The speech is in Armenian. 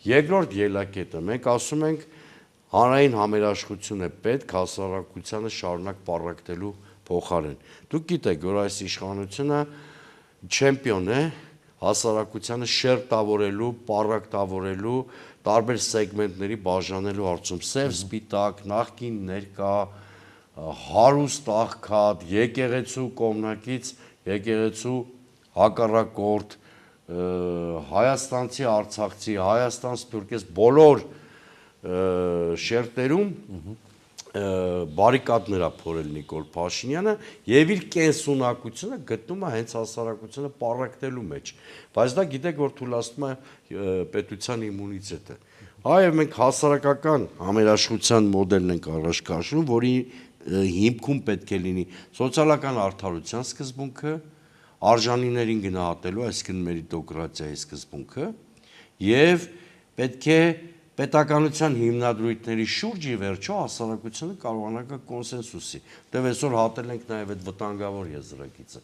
Երկրորդ ելակետը մենք ասում ենք հանրային համերաշխություն է պետք հասարակությանը շարունակ պառակտելու փոխարեն։ Դուք գիտեք, որ այս իշխանությունը չեմպիոն է հասարակությանը շերտավորելու, պառակտավորելու, տարբեր սեգմենտների բաժանելու հարցում՝ սև, սպիտակ, նախկին, ներկա, հարուստ, աղքատ, եկեղեցու կողմնակից, եկեղեցու հակառակորդ, հայաստանցի, արցախցի, Հայաստան, սփյուռք, բոլոր շերտերում բարիկադներ է փորել Նիկոլ Փաշինյանը եւ իր կենսունակությունը գտնում է հենց հասարակությունը պառակտելու մեջ, բայց դա գիտեք, որ թույլատնում է պետության իմունիտետը։ Այո, մենք հասարակական համերաշխության մոդելն ենք առաջ քաշում, որի հիմքում պետք է լինի սոցիալական արդարության սկզբունքը, արժանիներին գնահատելու, այսինքն մերիտոկրատիայի սկզբունքը, եւ պետք է պետականության հիմնադրույթների շուրջ ի վերջո հասարակությունը կարողանա կոնսենսուսի, որտեղ այսօր հատել ենք նաև այդ վտանգավոր եզրակիցը։